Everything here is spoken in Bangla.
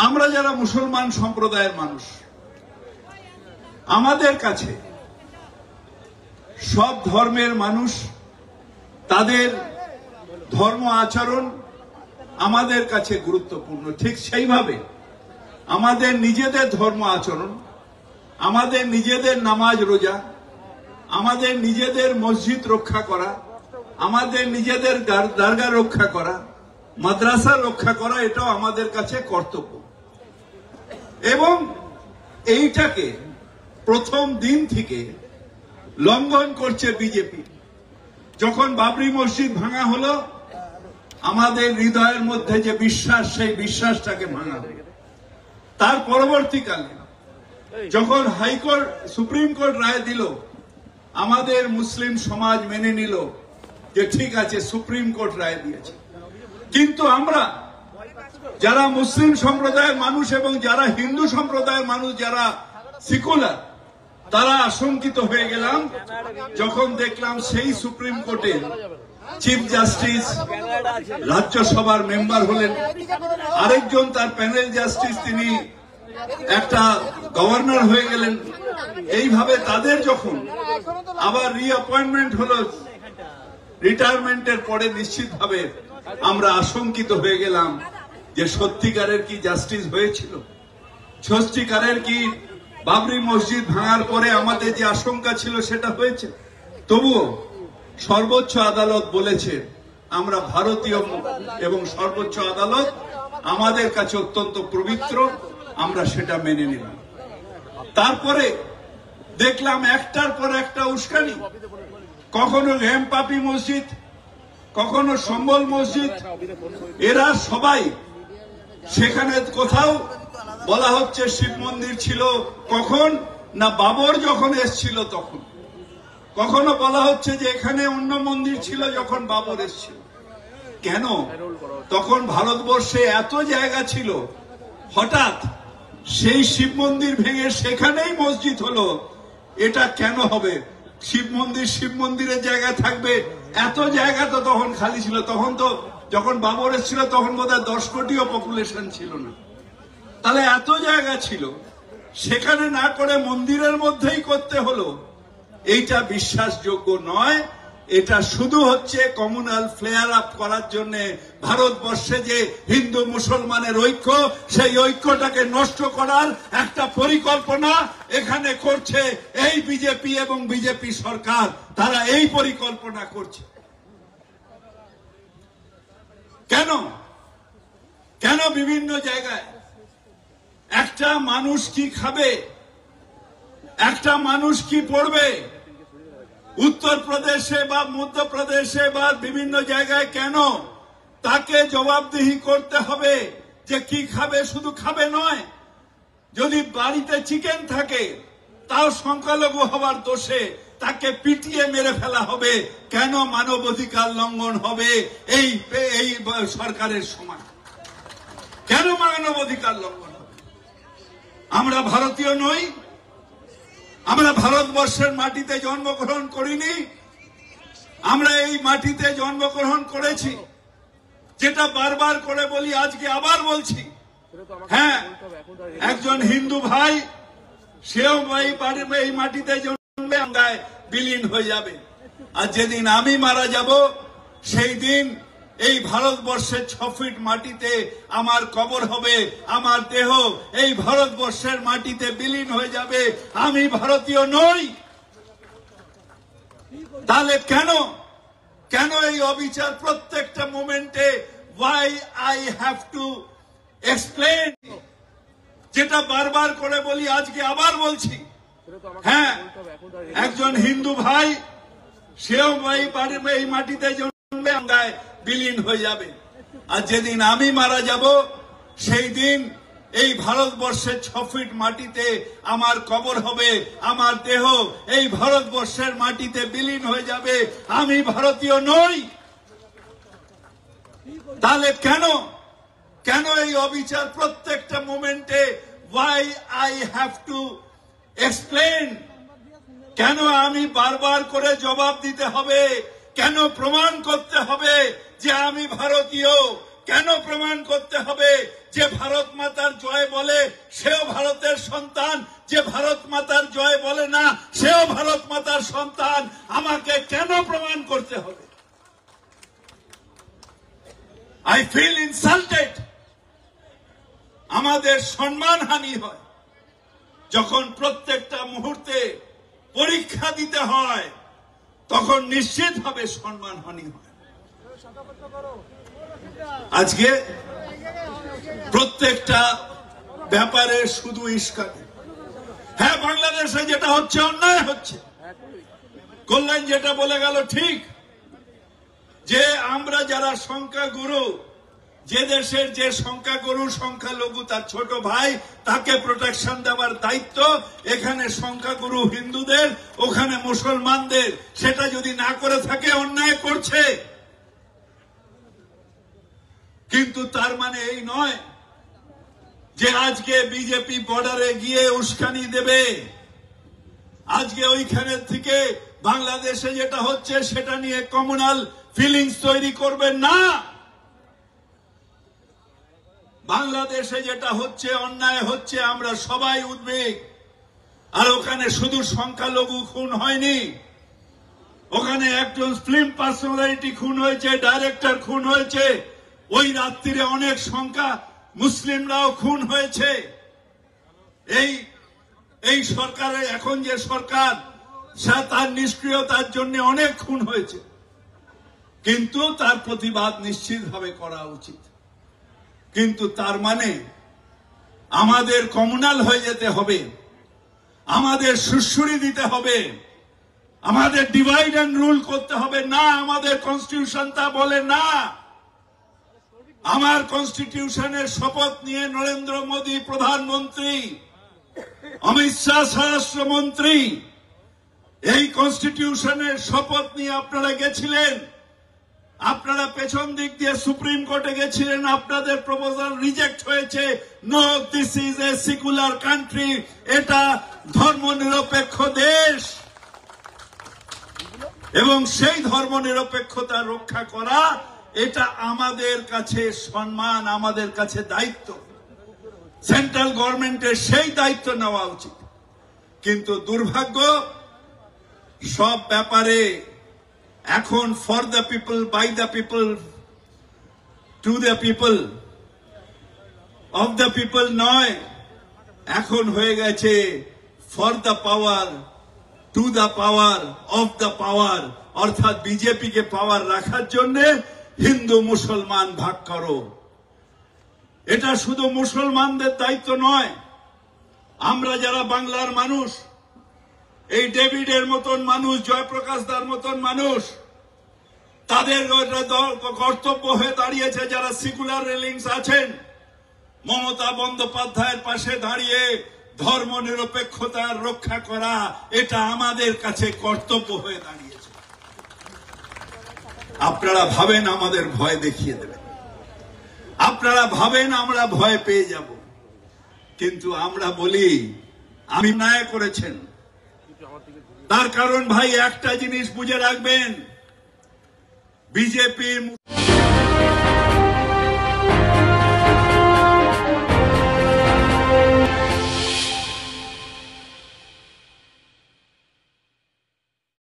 আমরা যারা মুসলমান সম্প্রদায়ের মানুষ, আমাদের কাছে সব ধর্মের মানুষ তাদের ধর্ম আচরণ আমাদের কাছে গুরুত্বপূর্ণ। ঠিক সেইভাবে আমাদের নিজেদের ধর্ম আচরণ, আমাদের নিজেদের নামাজ রোজা, আমাদের নিজেদের মসজিদ রক্ষা করা, আমাদের নিজেদের দরগা রক্ষা করা, মাদ্রাসা রক্ষা করা, এটাও আমাদের কাছে কর্তব্য। এবং এইটাকে প্রথম দিন থেকে লঙ্ঘন করছে বিজেপি। যখন বাবরি মসজিদ ভাঙা হলো, আমাদের হৃদয়ের মধ্যে যে বিশ্বাস, সেই বিশ্বাসটাকে ভাঙা হলো। তার পরবর্তীকালে যখন হাইকোর্ট, সুপ্রিম কোর্ট রায় দিল, আমাদের মুসলিম সমাজ মেনে নিল যে ঠিক আছে, সুপ্রিম কোর্ট রায় দিয়েছে। কিন্তু আমরা যারা মুসলিম সম্প্রদায়ের মানুষ এবং যারা হিন্দু সম্প্রদায়ের মানুষ, যারা সেকুলার, তারা আশঙ্কিত হয়ে গেলাম যখন দেখলাম সেই সুপ্রিম কোর্টের চিফ জাস্টিস রাজ্যসভার মেম্বার হলেন, আরেকজন তার প্যানেল জাস্টিস তিনি একটা গভর্নর হয়ে গেলেন। এইভাবে তাদের যখন আবার রিঅ্যাপয়েন্টমেন্ট হলো রিটায়ারমেন্টের পরে, নিশ্চিতভাবে আমরা আশঙ্কিত হয়ে গেলাম যে সত্যিকারের কি জাস্টিস হয়েছিল, সত্যিকারের কি বাবরি মসজিদ ভাঙার পরে আমাদের যে আশঙ্কা ছিল সেটা হয়েছে। তবুও সর্বোচ্চ আদালত বলেছে আমরা ভারতীয়, এবং সর্বোচ্চ আদালত আমাদের কাছে অত্যন্ত পবিত্র, আমরা সেটা মেনে নিলাম। তারপরে দেখলাম একটার পর একটা উস্কানি, কখনো রেমপাপি মসজিদ, কখনো সম্বল মসজিদ, এরা সবাই সেখানে কোথাও বলা হচ্ছে শিব মন্দির ছিল কখন না বাবর যখন এসছিল তখন, কখনো বলা হচ্ছে যে এখানে অন্য মন্দির ছিল যখন বাবর এসছিল। কেন? তখন ভারতবর্ষে এত জায়গা ছিল, হঠাৎ সেই শিব মন্দির ভেঙে সেখানেই মসজিদ হলো। এটা কেন হবে? শিব মন্দিরের জায়গা থাকবে, এত জায়গা তো তখন খালি ছিল। তখন তো যখন বাবর এসেছিল তখন বোধহয় 10 কোটিও পপুলেশন ছিল না। তাহলে এত জায়গা ছিল, সেখানে না করে মন্দিরের মধ্যেই করতে হলো। এইটা বিশ্বাসযোগ্য নয়। এটা শুধু হচ্ছে কমিউনাল ফ্লেয়ার আপ করার জন্য, ভারতবর্ষে যে হিন্দু মুসলমানের ঐক্য, সেই ঐক্যটাকে নষ্ট করার একটা পরিকল্পনা এখানে করছে এই বিজেপি এবং বিজেপি সরকার। তারা এই পরিকল্পনা করছে। কেন? কেন বিভিন্ন জায়গায় একটা মানুষ কি খাবে, একটা মানুষ কি পড়বে, উত্তরপ্রদেশে বা মধ্যপ্রদেশে বা বিভিন্ন জায়গায় কেন তাকে জবাবদিহি করতে হবে যে কি খাবে? শুধু খাবে নয়, যদি বাড়িতে চিকেন থাকে তাও সংখ্যালঘু হওয়ার দোষে তাকে পিটিয়ে মেরে ফেলা হবে। কেন মানবাধিকার লঙ্ঘন হবে এই সরকারের সময়? কেন মানবাধিকার লঙ্ঘন হবে? আমরা ভারতীয় নই? আমরা ভারতবর্ষের মাটিতে জন্মগ্রহণ করিনি? আমরা এই মাটিতে জন্মগ্রহণ করেছি, যেটা বারবার করে বলি, আজকে আবার বলছি। হ্যাঁ, একজন হিন্দু ভাই, সেও এই মাটিতে জন্মে গঙ্গায় বিলীন হয়ে যাবে। আর যেদিন আমি মারা যাব, সেই দিন এই ভারতবর্ষের 6 ফিট মাটিতে আমার কবর হবে, আমার দেহ এই ভারতবর্ষের মাটিতে বিলীন হয়ে যাবে। আমি ভারতীয় নই? তাহলে কেন কেন এই অবিচার প্রত্যেকটা মোমেন্টে? why I have to explain, যেটা বারবার করে বলি, আজকে আবার বলছি। হ্যাঁ, একজন হিন্দু ভাই, সেও এই মাটিতে জন্মে গঙ্গায় বিলীন হয়ে যাবে। আর যেদিন আমি মারা যাব, সেই দিন এই ভারতবর্ষের 6 ফিট মাটিতে আমার কবর হবে, আমার দেহ এই ভারতবর্ষের মাটিতে বিলীন হয়ে যাবে। আমি ভারতীয় নই? তাহলে কেন কেন এই অবিচার প্রত্যেকটা মোমেন্টে? why I have to explain, কেন আমি বারবার করে জবাব দিতে হবে? কেন প্রমাণ করতে হবে যে আমি ভারতীয়? কেন প্রমাণ করতে হবে যে ভারত মাতার জয় ইনসাল্টেড, আমাদের সম্মানহানি হয়। যখন প্রত্যেকটা মুহূর্তে পরীক্ষা দিতে হয় তখন নিশ্চিতভাবে সম্মানহানি হয়। আজকে প্রত্যেকটা ব্যাপারে শুধু ইস্কাতে, হ্যাঁ বাংলাদেশে যেটা হচ্ছে অন্যায় হচ্ছে। কল্যাণ যেটা বলে গেল ঠিক, যে আমরা যারা সংখ্যাগুরু, যে দেশের যে সংখ্যাগুরু সংখ্যালঘু তার ছোট ভাই, তাকে প্রোটেকশন দেওয়ার দায়িত্ব এখানে সংখ্যাগুরু হিন্দুদের, ওখানে মুসলমানদের। সেটা যদি না করে থাকে অন্যায় করছে। কিন্তু তার মানে এই নয় যে আজকে বিজেপি বর্ডারে গিয়ে উস্কানি দেবে, আজকে ওইখানে থেকে বাংলাদেশে যেটা হচ্ছে সেটা নিয়ে কমিউনাল ফিলিংস তৈরি করবেন না। বাংলাদেশে যেটা হচ্ছে অন্যায় হচ্ছে, আমরা সবাই উদ্বেগ। আর ওখানে শুধু সংখ্যালঘু খুন হয়নি, ওখানে একজন ফিল্ম পার্সোনালিটি খুন হয়েছে, ডাইরেক্টর খুন হয়েছে, ওই রাত্রিরে অনেক সংখ্যা মুসলিমরাও খুন হয়েছে। এই সরকারের এখন যে সরকার, তার নিষ্ক্রিয়তার জন্য অনেক খুন হয়েছে, কিন্তু তার প্রতিবাদ নিশ্চিতভাবে করা উচিত। কিন্তু তার মানে আমাদের কমিউনাল হয়ে যেতে হবে, আমাদের সুড়সুড়ি দিতে হবে, আমাদের ডিভাইড অ্যান্ড রুল করতে হবে না। আমাদের কনস্টিটিউশন তা বলে না। আমার কনস্টিটিউশনের শপথ নিয়ে নরেন্দ্র মোদী প্রধানমন্ত্রী, অমিত শাহ স্বরাষ্ট্রমন্ত্রী, এই কনস্টিটিউশনের শপথ নিয়ে আপনারা গেছিলেন, আপনারা পেছন দিক দিয়ে সুপ্রিম কোর্টে গেছিলেন, আপনাদের প্রপোজাল রিজেক্ট হয়েছে। No, this is a secular country, এটা ধর্মনিরপেক্ষ দেশ, এবং সেই ধর্মনিরপেক্ষতা রক্ষা করা এটা আমাদের কাছে সম্মান, আমাদের কাছে দায়িত্ব। সেন্ট্রাল গভর্নমেন্টের সেই দায়িত্ব নেওয়া উচিত। কিন্তু দুর্ভাগ্য, সব ব্যাপারে এখন for the people, by the people, to the people, of the people নয়, এখন হয়ে গেছে for the power, to the power, of the power. অর্থাৎ বিজেপিকে পাওয়ার রাখার জন্য হিন্দু মুসলমান ভাগ করো। এটা শুধু মুসলমানদের দায়িত্ব নয়। আমরা যারা বাংলার মানুষ, এই ডেভিডের মতন মানুষ, জয়প্রকাশ দার মতন মানুষ, তাদের কর্তব্য হয়ে দাঁড়িয়েছে, যারা সেকুলার রেলিংস আছেন, মমতা বন্দ্যোপাধ্যায়ের পাশে দাঁড়িয়ে ধর্ম নিরপেক্ষতার রক্ষা করা, এটা আমাদের কাছে কর্তব্য হয়ে দাঁড়িয়েছে। আপনারা ভাবেন আমাদের ভয় দেখিয়ে দেবেন, আপনারা ভাবেন আমরা ভয় পেয়ে যাব, কিন্তু আমরা বলি আমি ন্যায় করেছেন। তার কারণ ভাই একটা জিনিস বুঝে রাখবেন, বিজেপির